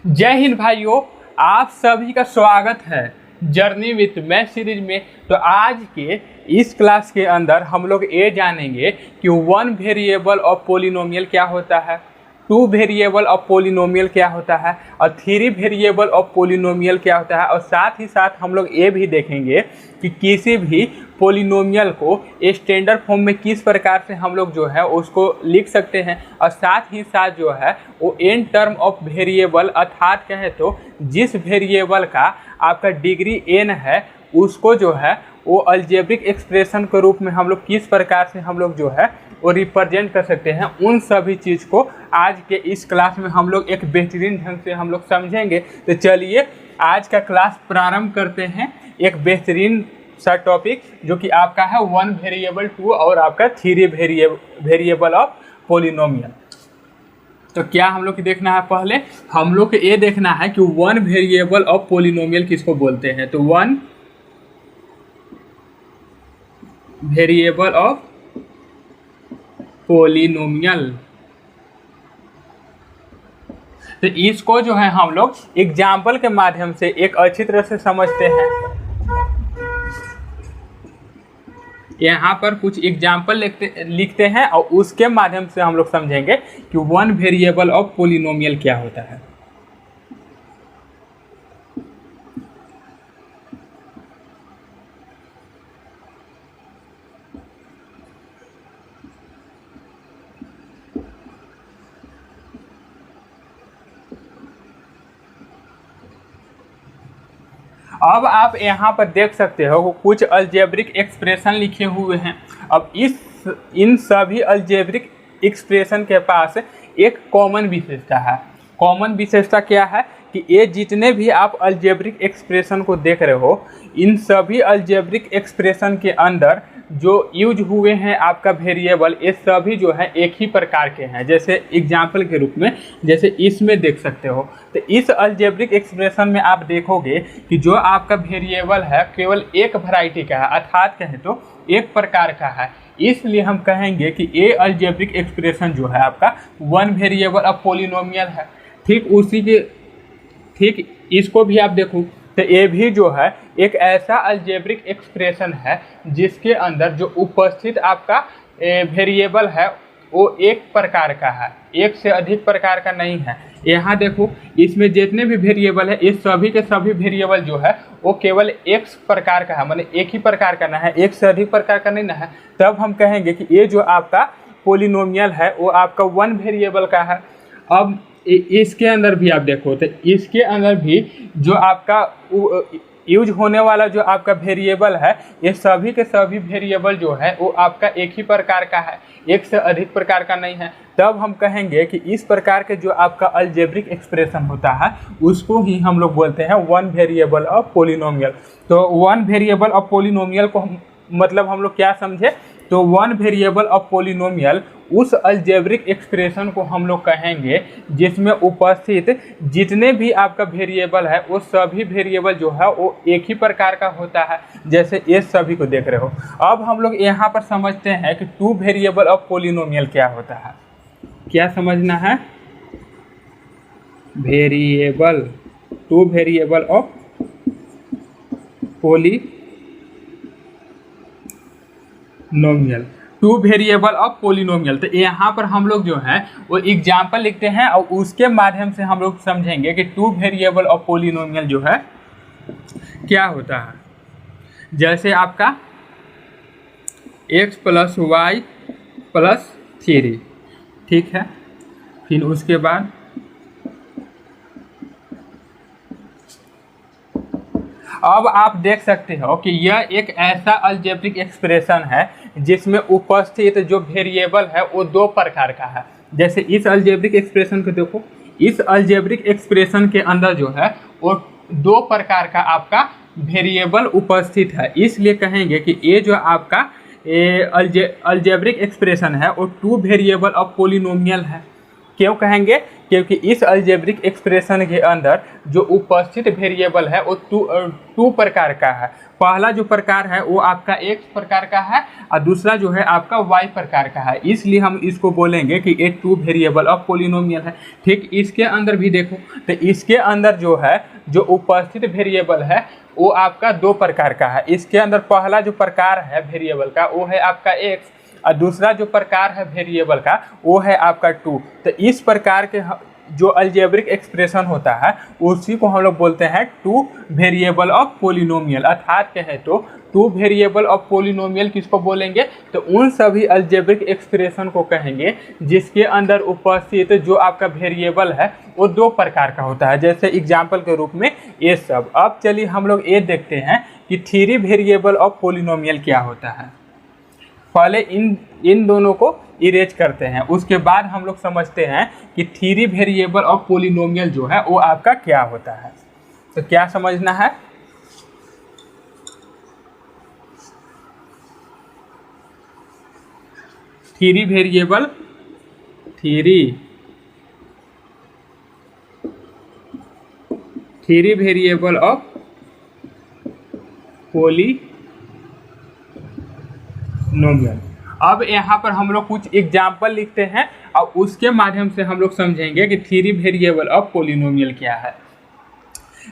जय हिंद भाइयों, आप सभी का स्वागत है जर्नी विथ मैथ सीरीज में। तो आज के इस क्लास के अंदर हम लोग ये जानेंगे कि वन वेरिएबल ऑफ पोलिनोमियल क्या होता है, टू वेरिएबल ऑफ पोलिनोमियल क्या होता है और थ्री वेरिएबल ऑफ पोलिनोमियल क्या होता है। और साथ ही साथ हम लोग ये भी देखेंगे कि किसी भी पोलिनोमियल को स्टैंडर्ड फॉर्म में किस प्रकार से हम लोग जो है उसको लिख सकते हैं। और साथ ही साथ जो है वो एन टर्म ऑफ वेरिएबल अर्थात कहे तो जिस वेरिएबल का आपका डिग्री एन है उसको जो है वो अलजेब्रिक एक्सप्रेशन के रूप में हम लोग किस प्रकार से हम लोग जो है वो रिप्रेजेंट कर सकते हैं। उन सभी चीज़ को आज के इस क्लास में हम लोग एक बेहतरीन ढंग से हम लोग समझेंगे। तो चलिए आज का क्लास प्रारंभ करते हैं। एक बेहतरीन सा टॉपिक जो कि आपका है वन वेरिएबल टू और आपका थ्री वेरिएबल ऑफ पोलिनोमियल। तो क्या हम लोग को देखना है, पहले हम लोग को ये देखना है कि वन वेरिएबल ऑफ पोलिनोमियल किसको बोलते हैं। तो वन वेरिएबल ऑफ पोलिनोमियल, तो इसको जो है हम लोग एग्जाम्पल के माध्यम से एक अच्छी तरह से समझते हैं। यहाँ पर कुछ एग्जाम्पल लिखते हैं और उसके माध्यम से हम लोग समझेंगे कि वन वेरिएबल ऑफ पोलिनोमियल क्या होता है। अब आप यहाँ पर देख सकते हो कुछ अलजेब्रिक एक्सप्रेशन लिखे हुए हैं। अब इन सभी अलजेब्रिक एक्सप्रेशन के पास एक कॉमन विशेषता है। कॉमन विशेषता क्या है कि ये जितने भी आप अलजेब्रिक एक्सप्रेशन को देख रहे हो, इन सभी अलजेब्रिक एक्सप्रेशन के अंदर जो यूज हुए हैं आपका वेरिएबल, ये सभी जो है एक ही प्रकार के हैं। जैसे एग्जाम्पल के रूप में जैसे इसमें देख सकते हो, तो इस अलजेब्रिक एक्सप्रेशन में आप देखोगे कि जो आपका वेरिएबल है केवल एक वैरायटी का है, अर्थात कहें तो एक प्रकार का है। इसलिए हम कहेंगे कि ये अलजेब्रिक एक्सप्रेशन जो है आपका वन वेरिएबल ऑफ पोलिनोमियल है। ठीक इसको भी आप देखो तो ये भी जो है एक ऐसा अलजेब्रिक एक्सप्रेशन है जिसके अंदर जो उपस्थित आपका वेरिएबल है वो एक प्रकार का है, एक से अधिक प्रकार का नहीं है। यहाँ देखो इसमें जितने भी वेरिएबल है, ये सभी के सभी वेरिएबल जो है वो केवल एक प्रकार का है, मतलब एक ही प्रकार का ना है, एक से अधिक प्रकार का नहीं ना है। तब हम कहेंगे कि ये जो आपका पोलिनोमियल है वो आपका वन वेरिएबल का है। अब इसके अंदर भी आप देखो तो इसके अंदर भी जो आपका यूज होने वाला जो आपका वेरिएबल है, ये सभी के सभी वेरिएबल जो है वो आपका एक ही प्रकार का है, एक से अधिक प्रकार का नहीं है। तब हम कहेंगे कि इस प्रकार के जो आपका अलजेब्रिक एक्सप्रेशन होता है उसको ही हम लोग बोलते हैं वन वेरिएबल ऑफ पोलिनोमियल। तो वन वेरिएबल ऑफ पोलिनोमियल को मतलब हम लोग क्या समझे, तो वन वेरिएबल ऑफ पोलिनोमियल उस अलजेब्रिक एक्सप्रेशन को हम लोग कहेंगे जिसमें उपस्थित जितने भी आपका वेरिएबल है वो सभी वेरिएबल जो है वो एक ही प्रकार का होता है, जैसे ये सभी को देख रहे हो। अब हम लोग यहाँ पर समझते हैं कि टू वेरिएबल ऑफ पोलिनोमियल क्या होता है। क्या समझना है, variable, two variable of polynomial, two variable of polynomial. तो यहाँ पर हम लोग जो है वो एग्जाम्पल लिखते हैं और उसके माध्यम से हम लोग समझेंगे कि टू वेरिएबल ऑफ पोलिनोमियल जो है क्या होता है। जैसे आपका x plus y plus three, ठीक है। फिर उसके बाद अब आप देख सकते हो कि यह एक ऐसा अलजेब्रिक एक्सप्रेशन है जिसमें उपस्थित जो वेरिएबल है वो दो प्रकार का है। जैसे इस अलजेब्रिक एक्सप्रेशन को देखो, इस अलजेब्रिक एक्सप्रेशन के अंदर जो है वो दो प्रकार का आपका वेरिएबल उपस्थित है। इसलिए कहेंगे कि ये जो आपका अलजेब्रिक एक्सप्रेशन है वो टू वेरिएबल ऑफ पोलिनोमियल है। क्यों कहेंगे? क्योंकि इस अलजेब्रिक एक्सप्रेशन के अंदर जो उपस्थित वेरिएबल है वो टू प्रकार का है। पहला जो प्रकार है वो आपका x प्रकार का है और दूसरा जो है आपका y प्रकार का है, इसलिए हम इसको बोलेंगे कि ये टू वेरिएबल ऑफ पोलिनोमियल है। ठीक, इसके अंदर भी देखो तो इसके अंदर जो है जो उपस्थित वेरिएबल है वो आपका दो प्रकार का है। इसके अंदर पहला जो प्रकार है वेरिएबल का वो है आपका x और दूसरा जो प्रकार है वेरिएबल का वो है आपका 2। तो इस प्रकार के जो अलजेब्रिक एक्सप्रेशन होता है उसी को हम लोग बोलते हैं टू वेरिएबल ऑफ पोलिनोमियल। अर्थात कहें तो टू वेरिएबल ऑफ पोलिनोमियल किसको बोलेंगे? तो उन सभी अलजेब्रिक एक्सप्रेशन को कहेंगे जिसके अंदर उपस्थित जो आपका वेरिएबल है वो दो प्रकार का होता है, जैसे एग्जाम्पल के रूप में ये सब। अब चलिए हम लोग ये देखते हैं कि थ्री वेरिएबल ऑफ पोलिनोमियल क्या होता है। पहले इन दोनों को इरेज करते हैं, उसके बाद हम लोग समझते हैं कि थ्री वेरिएबल ऑफ पोलिनोमियल जो है वो आपका क्या होता है। तो क्या समझना है? Three variable of polynomial. अब यहाँ पर हम लोग कुछ एग्जाम्पल लिखते हैं और उसके माध्यम से हम लोग समझेंगे कि थ्री वेरिएबल ऑफ पोलिनोमियल क्या है।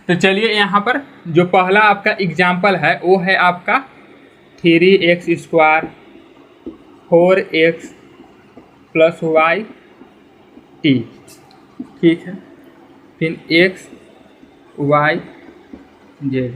तो चलिए यहाँ पर जो पहला आपका एग्जाम्पल है वो है आपका 3x² 4x + y t। ठीक है, फिर x y z।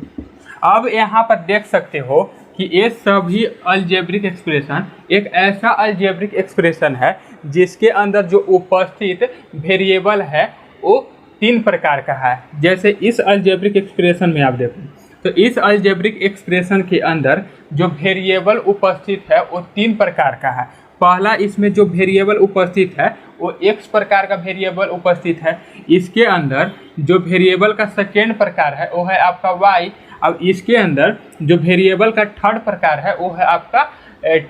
अब यहाँ पर देख सकते हो कि ये सभी अलजेब्रिक एक्सप्रेशन एक ऐसा अलजेब्रिक एक्सप्रेशन है जिसके अंदर जो उपस्थित वेरिएबल है वो तीन प्रकार का है। जैसे इस अलजेब्रिक एक्सप्रेशन में आप देखो तो इस अलजेब्रिक एक्सप्रेशन के अंदर जो वेरिएबल उपस्थित है वो तीन प्रकार का है। पहला इसमें जो वेरिएबल उपस्थित है वो x प्रकार का वेरिएबल उपस्थित है। इसके अंदर जो वेरिएबल का सेकेंड प्रकार है वो है आपका y। अब इसके अंदर जो वेरिएबल का थर्ड प्रकार है वो है आपका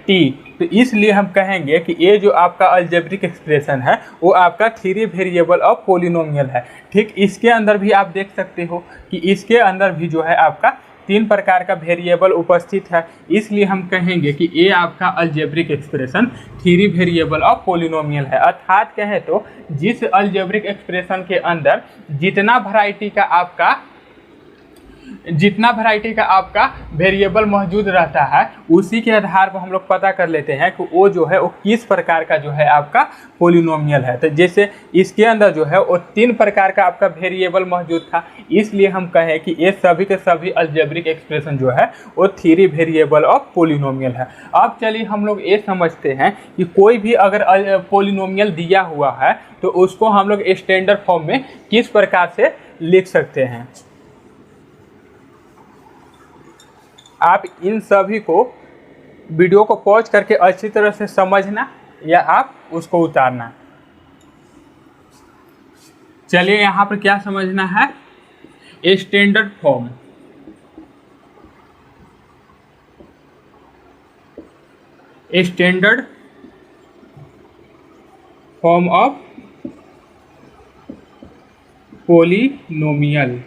t। तो इसलिए हम कहेंगे कि ये जो आपका अलजेब्रिक एक्सप्रेशन है वो आपका थ्री वेरिएबल ऑफ पोलिनोमियल है। ठीक, इसके अंदर भी आप देख सकते हो कि इसके अंदर भी जो है आपका तीन प्रकार का वेरिएबल उपस्थित है, इसलिए हम कहेंगे कि ये आपका algebraic expression three variable of polynomial है। अर्थात कहें तो जिस अलजेब्रिक एक्सप्रेशन के अंदर जितना वैरायटी का आपका वेरिएबल मौजूद रहता है उसी के आधार पर हम लोग पता कर लेते हैं कि वो जो है वो किस प्रकार का जो है आपका पोलिनोमियल है। तो जैसे इसके अंदर जो है वो तीन प्रकार का आपका वेरिएबल मौजूद था, इसलिए हम कहें कि ये सभी के सभी अलजेब्रिक एक्सप्रेशन जो है वो थ्री वेरिएबल ऑफ पोलिनोमियल है। अब चलिए हम लोग ये समझते हैं कि कोई भी अगर पोलिनोमियल दिया हुआ है तो उसको हम लोग स्टैंडर्ड फॉर्म में किस प्रकार से लिख सकते हैं। आप इन सभी को वीडियो को पॉज करके अच्छी तरह से समझना या आप उसको उतारना। चलिए यहाँ पर क्या समझना है? Standard form. Standard form of polynomial,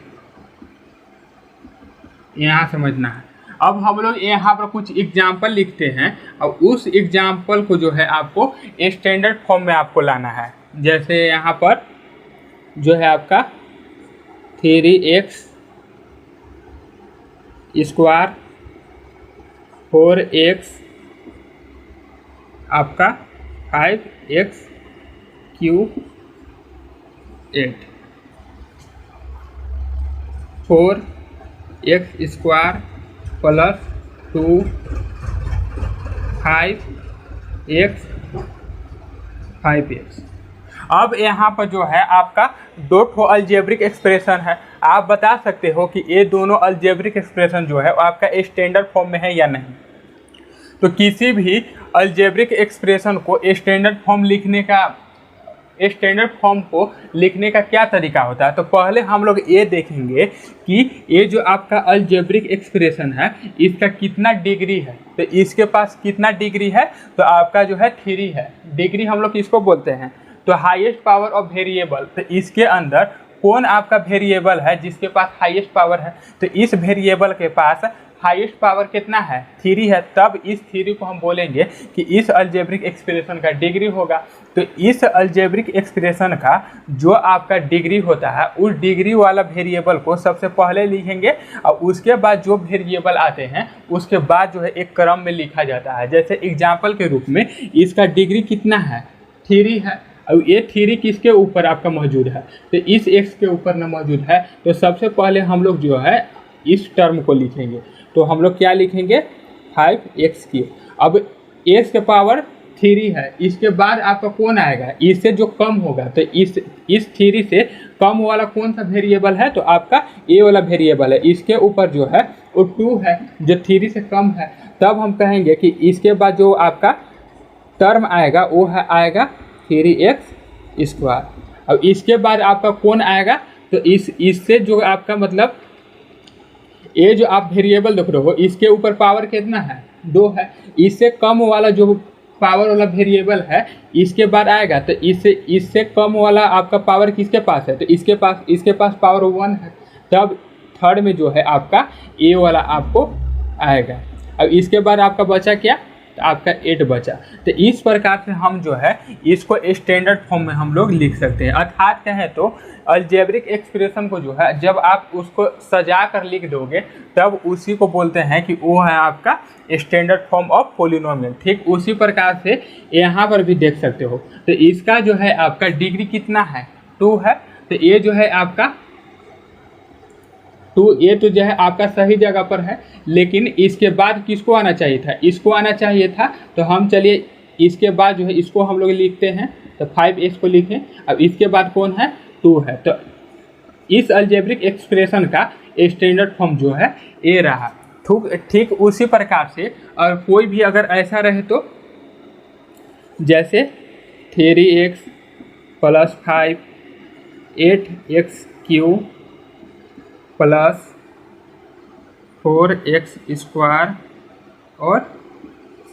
यहाँ समझना है। अब हम लोग यहाँ पर कुछ एग्जाम्पल लिखते हैं और उस एग्जाम्पल को जो है आपको स्टैंडर्ड फॉर्म में आपको लाना है। जैसे यहाँ पर जो है आपका 3x² 4x आपका 5x³ 8 4x² + 2 5x 5x। अब यहाँ पर जो है आपका दो ठो अलजेब्रिक एक्सप्रेशन है। आप बता सकते हो कि ये दोनों अलजेब्रिक एक्सप्रेशन जो है वो आपका स्टैंडर्ड फॉर्म में है या नहीं। तो किसी भी अलजेब्रिक एक्सप्रेशन को स्टैंडर्ड फॉर्म को लिखने का क्या तरीका होता है। तो पहले हम लोग ये देखेंगे कि ये जो आपका अलजेब्रिक एक्सप्रेशन है इसका कितना डिग्री है। तो इसके पास कितना डिग्री है? तो आपका जो है 3 है। डिग्री हम लोग किसको बोलते हैं? तो हाईएस्ट पावर ऑफ वेरिएबल, तो इसके अंदर कौन आपका वेरिएबल है जिसके पास हाईएस्ट पावर है, तो इस वेरिएबल के पास हाईएस्ट पावर कितना है, 3 है। तब इस थ्योरी को हम बोलेंगे कि इस अलजेब्रिक एक्सप्रेशन का डिग्री होगा। तो इस अलजेब्रिक एक्सप्रेशन का जो आपका डिग्री होता है उस डिग्री वाला वेरिएबल को सबसे पहले लिखेंगे और उसके बाद जो वेरिएबल आते हैं उसके बाद जो है एक क्रम में लिखा जाता है। जैसे एग्जाम्पल के रूप में इसका डिग्री कितना है, 3 है। और ये थ्योरी किसके ऊपर आपका मौजूद है, तो इस एक्स के ऊपर ना मौजूद है। तो सबसे पहले हम लोग जो है इस टर्म को लिखेंगे, तो हम लोग क्या लिखेंगे 5x3। अब x के पावर 3 है, इसके बाद आपका कौन आएगा, इससे जो कम होगा, तो इस थ्योरी से कम वाला कौन सा वेरिएबल है, तो आपका ए वाला वेरिएबल है। इसके ऊपर जो है वो 2 है जो थ्योरी से कम है। तब हम कहेंगे कि इसके बाद जो आपका टर्म आएगा वो है आएगा 3x²। अब इसके बाद आपका कौन आएगा, तो इससे जो आपका मतलब ये जो आप वेरिएबल देख रहे हो इसके ऊपर पावर कितना है, 2 है। इससे कम वाला जो पावर वाला वेरिएबल है इसके बाद आएगा, तो इससे कम वाला आपका पावर किसके पास है, तो इसके पास पावर 1 है। तब थर्ड में जो है आपका ए वाला आपको आएगा। अब इसके बाद आपका बचा क्या, तो आपका 8 बचा। तो इस प्रकार से हम जो है इसको स्टैंडर्ड फॉर्म में हम लोग लिख सकते हैं। अर्थात कहें तो अलजेब्रिक एक्सप्रेशन को जो है जब आप उसको सजा कर लिख दोगे तब उसी को बोलते हैं कि वो है आपका स्टैंडर्ड फॉर्म ऑफ पॉलिनोमियल। ठीक उसी प्रकार से यहाँ पर भी देख सकते हो। तो इसका जो है आपका डिग्री कितना है, 2 है। तो ये जो है आपका 2, ये तो जो है आपका सही जगह पर है, लेकिन इसके बाद किसको आना चाहिए था, इसको आना चाहिए था। तो हम चलिए इसके बाद जो है इसको हम लोग लिखते हैं, तो 5x को लिखें। अब इसके बाद कौन है, 2 है। तो इस अलजेब्रिक एक्सप्रेशन का स्टैंडर्ड फॉर्म जो है ये रहा। ठीक उसी प्रकार से और कोई भी अगर ऐसा रहे तो जैसे 3x + 5 8x³ + 4x² और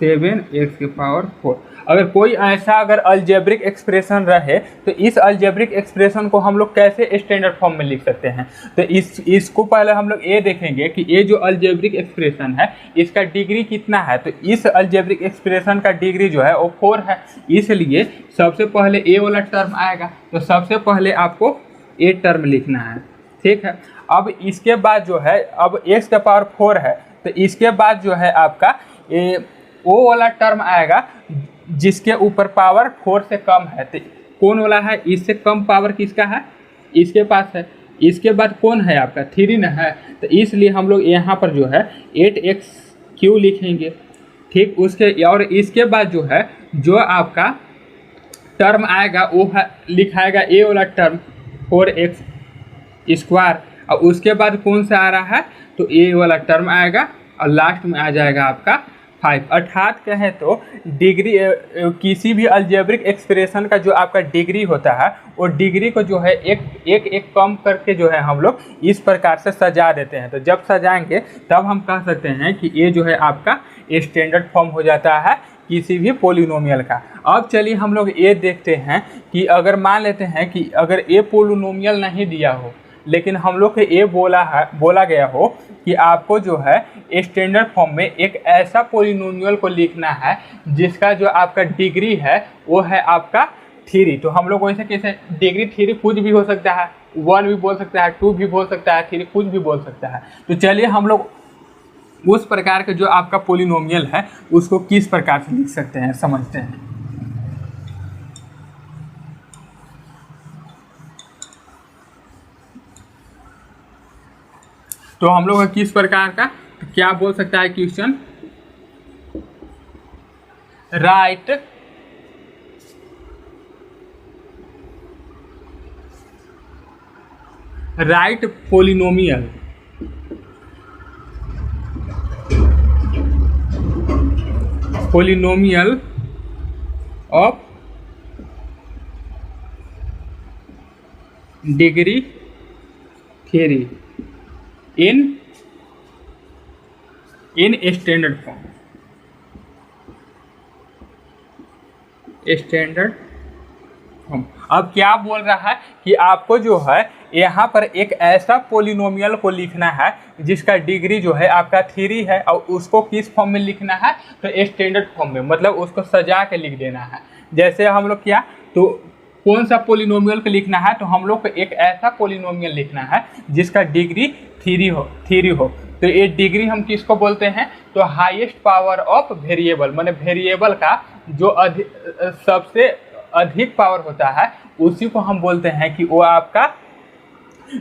7x⁴। अगर कोई ऐसा अगर अलजेब्रिक एक्सप्रेशन रहे तो इस अलजेब्रिक एक्सप्रेशन को हम लोग कैसे स्टैंडर्ड फॉर्म में लिख सकते हैं। तो इसको पहले हम लोग ये देखेंगे कि ये जो अलजेब्रिक एक्सप्रेशन है इसका डिग्री कितना है। तो इस अलजेब्रिक एक्सप्रेशन का डिग्री जो है वो 4 है, इसलिए सबसे पहले ए वाला टर्म आएगा। तो सबसे पहले आपको ए टर्म लिखना है, ठीक है। अब इसके बाद जो है अब x का पावर 4 है, तो इसके बाद जो है आपका ओ वाला टर्म आएगा जिसके ऊपर पावर 4 से कम है। तो कौन वाला है, इससे कम पावर किसका है, इसके पास है। इसके बाद कौन है आपका 3 न है, तो इसलिए हम लोग यहाँ पर जो है 8x³ लिखेंगे, ठीक। उसके और इसके बाद जो है जो आपका टर्म आएगा वो है लिखाएगा ए वाला टर्म 4x²। और उसके बाद कौन सा आ रहा है, तो ए वाला टर्म आएगा और लास्ट में आ जाएगा आपका 5। अर्थात कहें तो डिग्री किसी भी अलजेब्रिक एक्सप्रेशन का जो आपका डिग्री होता है वो डिग्री को जो है एक कम करके जो है हम लोग इस प्रकार से सजा देते हैं। तो जब सजाएंगे तब हम कह सकते हैं कि ये जो है आपका स्टैंडर्ड फॉर्म हो जाता है किसी भी पॉलिनोमियल का। अब चलिए हम लोग ये देखते हैं कि अगर मान लेते हैं कि अगर ये पॉलिनोमियल नहीं दिया हो लेकिन हम लोग को ये बोला गया हो कि आपको जो है स्टैंडर्ड फॉर्म में एक ऐसा पॉलिनोमियल को लिखना है जिसका जो आपका डिग्री है वो है आपका 3। तो हम लोग वैसे कैसे डिग्री 3 कुछ भी हो सकता है, 1 भी बोल सकता है, 2 भी बोल सकता है, 3 कुछ भी बोल सकता है। तो चलिए हम लोग उस प्रकार का जो आपका पॉलिनोमियल है उसको किस प्रकार से लिख सकते हैं समझते हैं। तो हम लोग किस प्रकार का, तो क्या बोल सकता है question, right polynomial of degree 3 in standard form। Form. अब क्या बोल रहा है कि आपको जो है यहाँ पर एक ऐसा पोलिनोमियल को लिखना है जिसका डिग्री जो है आपका 3 है, और उसको किस फॉर्म में लिखना है, तो स्टैंडर्ड फॉर्म में, मतलब उसको सजा के लिख देना है। जैसे हम लोग क्या, तो कौन सा पोलिनोमियल को लिखना है, तो हम लोग को एक ऐसा पोलिनोमियल लिखना है जिसका डिग्री 3 हो। तो ये डिग्री हम किसको बोलते हैं, तो हाईएस्ट पावर ऑफ वेरिएबल, माने वेरिएबल का जो सबसे अधिक पावर होता है उसी को हम बोलते हैं कि वो आपका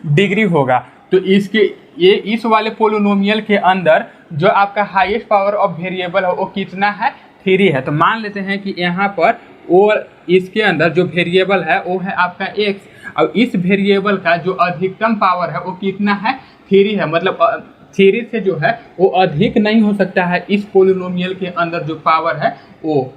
डिग्री होगा। तो इस वाले पोलिनोमियल के अंदर जो आपका हाईएस्ट पावर ऑफ वेरिएबल है वो कितना है, 3 है। तो मान लेते हैं कि यहाँ पर वो इसके अंदर जो वेरिएबल है वो है आपका x, और इस वेरिएबल का जो अधिकतम पावर है वो कितना है, 3 है। मतलब 3 से जो है वो अधिक नहीं हो सकता है। इस पोलिनोमियल के अंदर जो पावर है वो,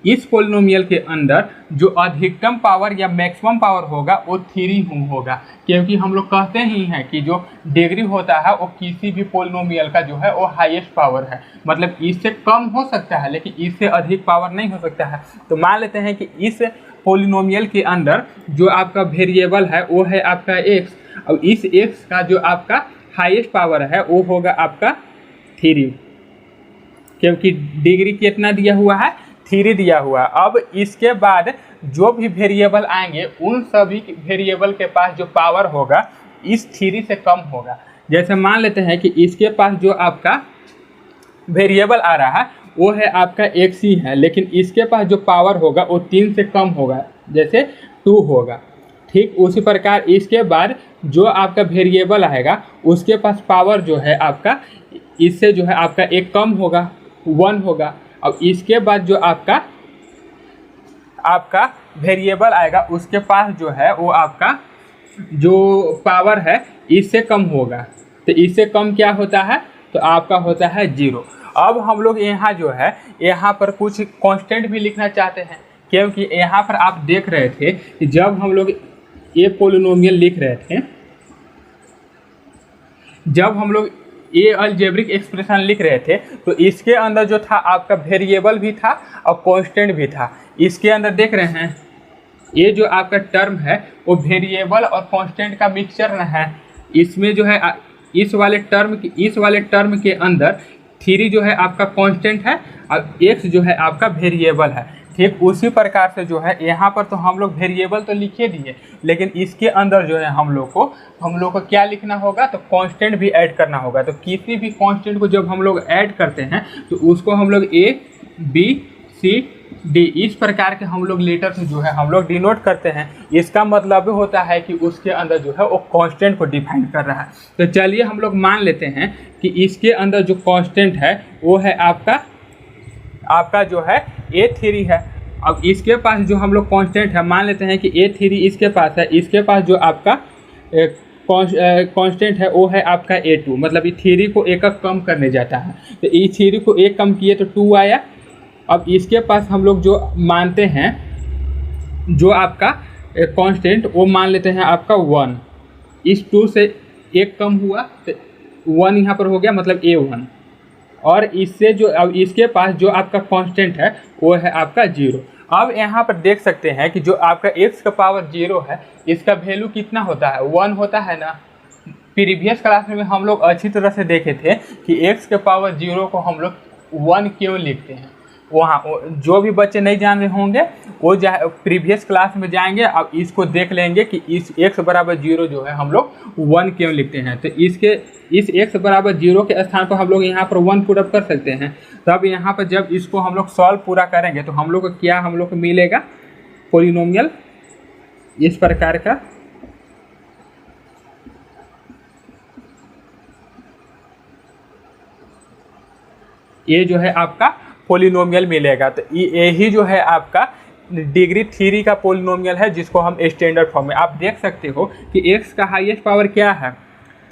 इस पोलिनोमियल के अंदर जो अधिकतम पावर या मैक्सिमम पावर होगा वो 3 होगा, क्योंकि हम लोग कहते ही हैं कि जो डिग्री होता है वो किसी भी पोलिनोमियल का जो है वो हाईएस्ट पावर है। मतलब इससे कम हो सकता है लेकिन इससे अधिक पावर नहीं हो सकता है। तो मान लेते हैं कि इस पोलिनोमियल के अंदर जो आपका वेरिएबल है वो है आपका x, और इस x का जो आपका हाईएस्ट पावर है वो होगा आपका 3, क्योंकि डिग्री कितना दिया हुआ है, 3 दिया हुआ। अब इसके बाद जो भी वेरिएबल आएंगे उन सभी वेरिएबल के पास जो पावर होगा इस 3 से कम होगा। जैसे मान लेते हैं कि इसके पास जो आपका वेरिएबल आ रहा है वो है आपका x ही है, लेकिन इसके पास जो पावर होगा वो 3 से कम होगा, जैसे 2 होगा। ठीक उसी प्रकार इसके बाद जो आपका वेरिएबल आएगा उसके पास पावर जो है आपका इससे जो है आपका एक कम होगा, 1 होगा। अब इसके बाद जो आपका वेरिएबल आएगा उसके पास जो है वो आपका जो पावर है इससे कम होगा। तो इससे कम क्या होता है, तो आपका होता है 0। अब हम लोग यहाँ जो है यहाँ पर कुछ कांस्टेंट भी लिखना चाहते हैं, क्योंकि यहाँ पर आप देख रहे थे कि जब हम लोग ये पोलिनोमियल लिख रहे थे, जब हम लोग ये अलजेब्रिक एक्सप्रेशन लिख रहे थे तो इसके अंदर जो था आपका वेरिएबल भी था और कांस्टेंट भी था। इसके अंदर देख रहे हैं ये जो आपका टर्म है वो वेरिएबल और कांस्टेंट का मिक्सचर न है। इसमें जो है इस वाले टर्म के अंदर 3 जो है आपका कांस्टेंट है और x जो है आपका वेरिएबल है। ठीक उसी प्रकार से जो है यहाँ पर तो हम लोग वेरिएबल तो लिखे दिए, लेकिन इसके अंदर जो है हम लोग को क्या लिखना होगा, तो कांस्टेंट भी ऐड करना होगा। तो किसी भी कांस्टेंट को जब हम लोग ऐड करते हैं तो उसको हम लोग A B C D इस प्रकार के हम लोग लेटर से जो है हम लोग डिनोट करते हैं। इसका मतलब होता है कि उसके अंदर जो है वो कांस्टेंट को डिफाइन कर रहा है। तो चलिए हम लोग मान लेते हैं कि इसके अंदर जो कांस्टेंट है वो है आपका जो है A3 है। अब इसके पास जो हम लोग कांस्टेंट है, मान लेते हैं कि A3 इसके पास है, इसके पास जो आपका कांस्टेंट है वो है आपका A2, मतलब ये 3 को एक कम करने जाता है। तो ये 3 को एक कम किए तो 2 आया। अब इसके पास हम लोग जो मानते हैं जो आपका कांस्टेंट वो मान लेते हैं आपका 1, इस 2 से एक कम हुआ तो 1 यहाँ पर हो गया, मतलब A1। और इससे जो अब इसके पास जो आपका कांस्टेंट है वो है आपका 0। अब यहाँ पर देख सकते हैं कि जो आपका x का पावर 0 है इसका वैल्यू कितना होता है, 1 होता है ना। प्रीवियस क्लास में हम लोग अच्छी तरह से देखे थे कि x के पावर 0 को हम लोग 1 क्यों लिखते हैं। वहाँ जो भी बच्चे नहीं जान रहे होंगे वो प्रीवियस क्लास में जाएंगे, अब इसको देख लेंगे कि इस x बराबर 0 जो है हम लोग 1 क्यों लिखते हैं। तो इस x बराबर 0 के स्थान पर हम लोग यहाँ पर 1 पुट अप कर सकते हैं। तब यहाँ पर जब इसको हम लोग सॉल्व पूरा करेंगे तो हम लोग को क्या हम लोग को मिलेगा, पोलिनोमियल इस प्रकार का। ये जो है आपका पोलिनोमियल मिलेगा। तो यही जो है आपका डिग्री 3 का पोलिनोमियल है जिसको हम स्टैंडर्ड फॉर्म में आप देख सकते हो कि x का हाईएस्ट पावर क्या है,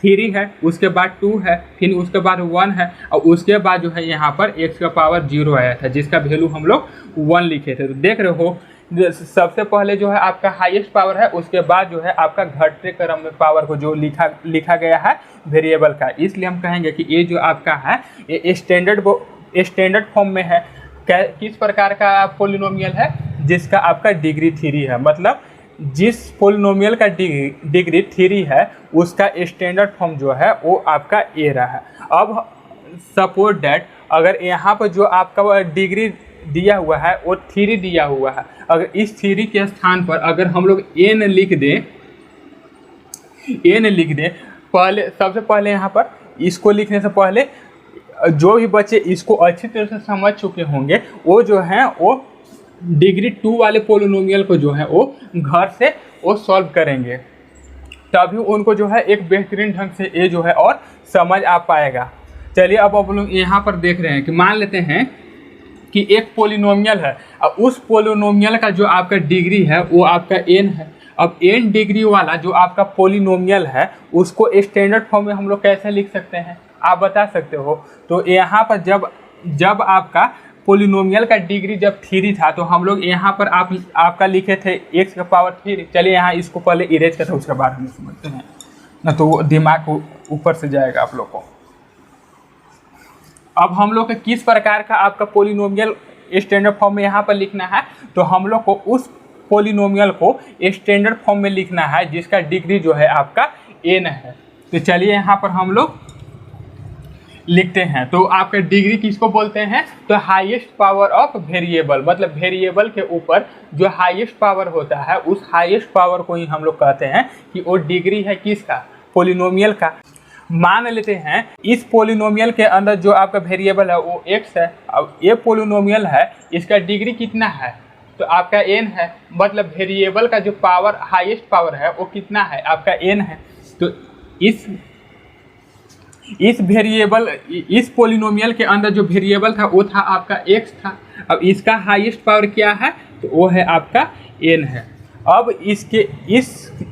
3 है, उसके बाद 2 है, फिर उसके बाद 1 है, और उसके बाद जो है यहाँ पर x का पावर 0 आया था जिसका वैल्यू हम लोग 1 लिखे थे। तो देख रहे हो सबसे पहले जो है आपका हाईएस्ट पावर है, उसके बाद जो है आपका घटते क्रम में पावर को जो लिखा गया है वेरिएबल का। इसलिए हम कहेंगे कि ये जो आपका है ये स्टैंडर्ड फॉर्म में है। किस प्रकार का पोलिनोमियल है, जिसका आपका डिग्री 3 है। मतलब जिस पोलिनोमियल का डिग्री 3 है उसका स्टैंडर्ड फॉर्म जो है वो आपका ए रहा है। अब सपोज डैट अगर यहाँ पर जो आपका डिग्री दिया हुआ है वो 3 दिया हुआ है, अगर इस 3 के स्थान पर अगर हम लोग n लिख दें, पहले सबसे पहले यहाँ पर इसको लिखने से पहले जो भी बच्चे इसको अच्छी तरह से समझ चुके होंगे वो जो हैं वो डिग्री 2 वाले पोलिनोमियल को जो है वो घर से वो सॉल्व करेंगे, तभी उनको जो है एक बेहतरीन ढंग से ये जो है और समझ आ पाएगा। चलिए अब आप लोग यहाँ पर देख रहे हैं कि मान लेते हैं कि एक पोलिनोमियल है और उस पोलिनोमियल का जो आपका डिग्री है वो आपका n है। अब n डिग्री वाला जो आपका पोलिनोमियल है उसको स्टैंडर्ड फॉर्म में हम लोग कैसे लिख सकते हैं, आप बता सकते हो? तो यहाँ पर जब आपका पोलिनोमियल का डिग्री जब 3 था तो हम लोग यहाँ पर आपका लिखे थे x का पावर 3। चलिए यहाँ इसको पहले इरेज करते हैं, उसके बाद हम समझते हैं ना, तो दिमाग को ऊपर से जाएगा आप लोग को। अब हम लोग को किस प्रकार का आपका पोलिनोमियल स्टैंडर्ड फॉर्म में यहाँ पर लिखना है, तो हम लोग को उस पोलिनोमियल को स्टैंडर्ड फॉर्म में लिखना है जिसका डिग्री जो है आपका n है। तो चलिए यहाँ पर हम लोग लिखते हैं। तो आपका डिग्री किसको बोलते हैं, तो हाईएस्ट पावर ऑफ वेरिएबल, मतलब वेरिएबल के ऊपर जो हाईएस्ट पावर होता है उस हाईएस्ट पावर को ही हम लोग कहते हैं कि वो डिग्री है किसका, पोलिनोमियल का। मान लेते हैं इस पोलिनोमियल के अंदर जो आपका वेरिएबल है वो x है। अब ये पोलिनोमियल है, इसका डिग्री कितना है, तो आपका n है। मतलब वेरिएबल का जो पावर हाईएस्ट पावर है वो कितना है, आपका n है। तो इस पोलिनोमियल के अंदर जो वेरिएबल था वो था आपका x था। अब इसका हाईएस्ट पावर क्या है, तो वो है आपका n है। अब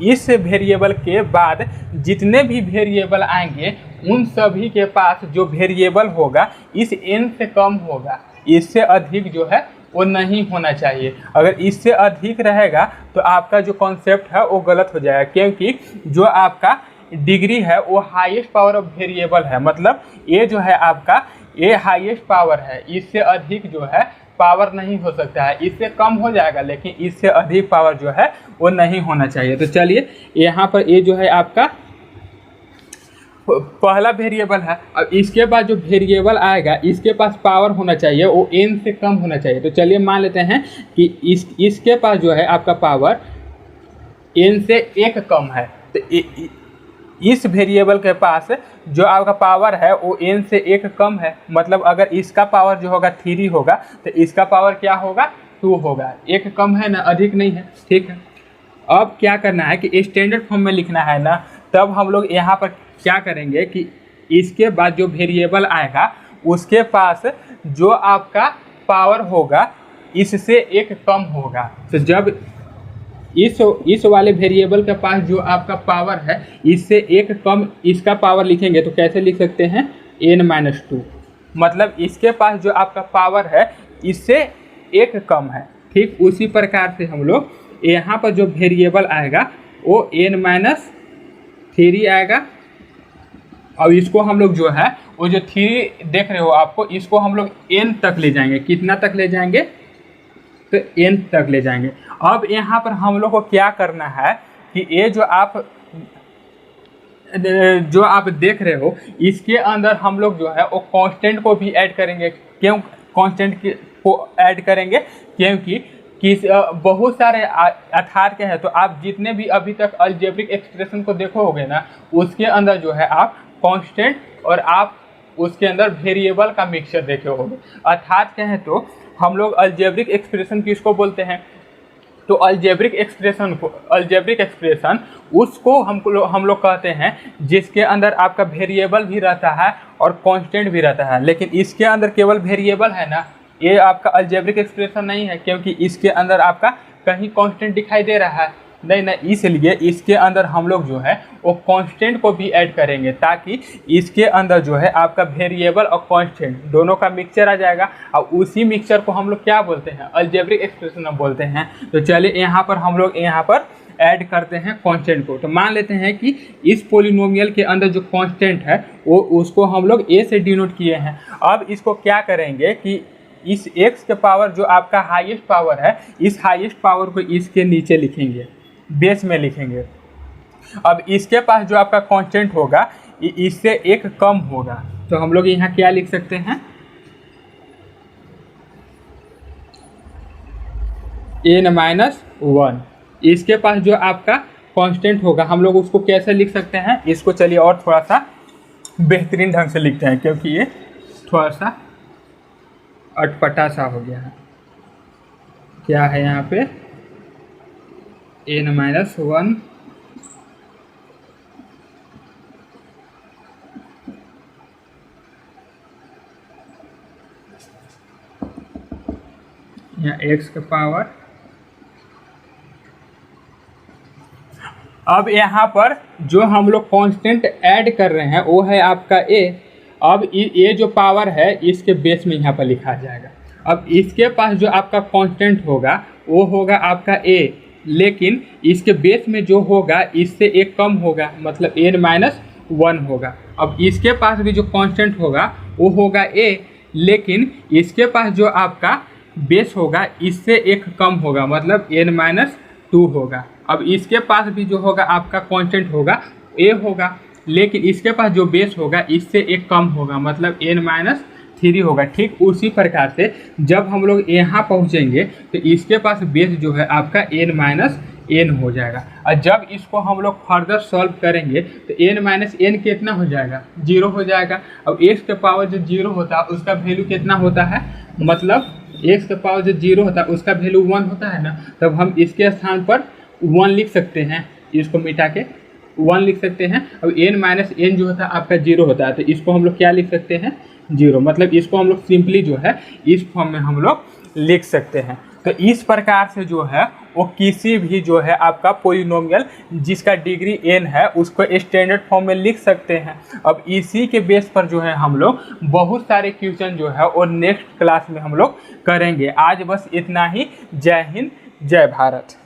इस वेरिएबल के बाद जितने भी वेरिएबल आएंगे उन सभी के पास जो वेरिएबल होगा इस n से कम होगा, इससे अधिक जो है वो नहीं होना चाहिए। अगर इससे अधिक रहेगा तो आपका जो कॉन्सेप्ट है वो गलत हो जाएगा, क्योंकि जो आपका डिग्री है वो हाईएस्ट पावर ऑफ वेरिएबल है। मतलब ये जो है आपका ये हाईएस्ट पावर है, इससे अधिक जो है पावर नहीं हो सकता है। इससे कम हो जाएगा लेकिन इससे अधिक पावर जो है वो नहीं होना चाहिए। तो चलिए यहाँ पर ये जो है आपका पहला वेरिएबल है। अब इसके बाद जो वेरिएबल आएगा इसके पास पावर होना चाहिए वो n से कम होना चाहिए। तो चलिए मान लेते हैं कि इसके पास जो है आपका पावर n से 1 कम है। तो इस वेरिएबल के पास जो आपका पावर है वो n से 1 कम है। मतलब अगर इसका पावर जो होगा 3 होगा तो इसका पावर क्या होगा, 2 होगा। 1 कम है ना, अधिक नहीं है, ठीक है। अब क्या करना है कि स्टैंडर्ड फॉर्म में लिखना है ना, तब हम लोग यहाँ पर क्या करेंगे कि इसके बाद जो वेरिएबल आएगा उसके पास जो आपका पावर होगा इससे 1 कम होगा। तो जब इस वाले वेरिएबल के पास जो आपका पावर है इससे 1 कम इसका पावर लिखेंगे तो कैसे लिख सकते हैं, n-2। मतलब इसके पास जो आपका पावर है इससे 1 कम है। ठीक उसी प्रकार से हम लोग यहाँ पर जो वेरिएबल आएगा वो n-3 आएगा। और इसको हम लोग जो है वो जो 3 देख रहे हो आपको, इसको हम लोग n तक ले जाएंगे। कितना तक ले जाएंगे, तो n तक ले जाएंगे। अब यहाँ पर हम लोग को क्या करना है कि ये जो आप देख रहे हो इसके अंदर हम लोग जो है वो कांस्टेंट को भी ऐड करेंगे। क्यों कांस्टेंट को ऐड करेंगे, क्योंकि बहुत सारे अर्थात के हैं। तो आप जितने भी अभी तक अलजेब्रिक एक्सप्रेशन को देखोगे ना उसके अंदर जो है आप कांस्टेंट और आप उसके अंदर वेरिएबल का मिक्सचर देखे होंगे। अर्थात कहें तो हम लोग अलजेब्रिक एक्सप्रेशन किसको बोलते हैं, तो अलजेब्रिक एक्सप्रेशन उसको हम लोग कहते हैं जिसके अंदर आपका वेरिएबल भी रहता है और कांस्टेंट भी रहता है। लेकिन इसके अंदर केवल वेरिएबल है ना, ये आपका अलजेब्रिक एक्सप्रेशन नहीं है, क्योंकि इसके अंदर आपका कहीं कांस्टेंट दिखाई दे रहा है नहीं, इसलिए इसके अंदर हम लोग जो है वो कांस्टेंट को भी ऐड करेंगे ताकि इसके अंदर जो है आपका वेरिएबल और कांस्टेंट दोनों का मिक्सचर आ जाएगा। और उसी मिक्सचर को हम लोग क्या बोलते हैं, अलजेब्रिक एक्सप्रेशन बोलते हैं। तो चलिए यहाँ पर हम लोग यहाँ पर ऐड करते हैं कांस्टेंट को। तो मान लेते हैं कि इस पोलिनोमियल के अंदर जो कांस्टेंट है वो उसको हम लोग a से डिनोट किए हैं। अब इसको क्या करेंगे कि इस x के पावर जो आपका हाईएस्ट पावर है, इस हाईएस्ट पावर को इसके नीचे लिखेंगे, बेस में लिखेंगे। अब इसके पास जो आपका कांस्टेंट होगा इससे एक कम होगा, तो हम लोग यहाँ क्या लिख सकते हैं, n-1। इसके पास जो आपका कांस्टेंट होगा हम लोग उसको कैसे लिख सकते हैं, इसको चलिए और थोड़ा सा बेहतरीन ढंग से लिखते हैं, क्योंकि ये थोड़ा सा अटपटा सा हो गया है। क्या है यहाँ पे, n-1 या x का पावर। अब यहाँ पर जो हम लोग कांस्टेंट ऐड कर रहे हैं वो है आपका a। अब ये जो पावर है इसके बेस में यहाँ पर लिखा जाएगा। अब इसके पास जो आपका कांस्टेंट होगा वो होगा आपका a, लेकिन इसके बेस में जो होगा इससे एक कम होगा, मतलब n-1 होगा। अब इसके पास भी जो कांस्टेंट होगा वो होगा a, लेकिन इसके पास जो आपका बेस होगा इससे एक कम होगा, मतलब n-2 होगा। अब इसके पास भी जो होगा आपका कांस्टेंट होगा a होगा, लेकिन इसके पास जो बेस होगा इससे एक कम होगा, मतलब n-3 होगा। ठीक उसी प्रकार से जब हम लोग यहाँ पहुँचेंगे तो इसके पास बेस जो है आपका n-n हो जाएगा, और जब इसको हम लोग फर्दर सॉल्व करेंगे तो n-n कितना हो जाएगा, 0 हो जाएगा। अब x के पावर जो 0 होता है उसका वैल्यू कितना होता है, मतलब x के पावर जो 0 होता है उसका वैल्यू 1 होता है ना, तब हम इसके स्थान पर 1 लिख सकते हैं, इसको मिटा के 1 लिख सकते हैं। अब n-n जो होता है आपका 0 होता है, तो इसको हम लोग क्या लिख सकते हैं, 0, मतलब इसको हम लोग सिंपली जो है इस फॉर्म में हम लोग लिख सकते हैं। तो इस प्रकार से जो है वो किसी भी जो है आपका पोलिनोमियल जिसका डिग्री n है उसको स्टैंडर्ड फॉर्म में लिख सकते हैं। अब इसी के बेस पर जो है हम लोग बहुत सारे क्वेश्चन जो है वो नेक्स्ट क्लास में हम लोग करेंगे। आज बस इतना ही। जय हिंद, जय भारत।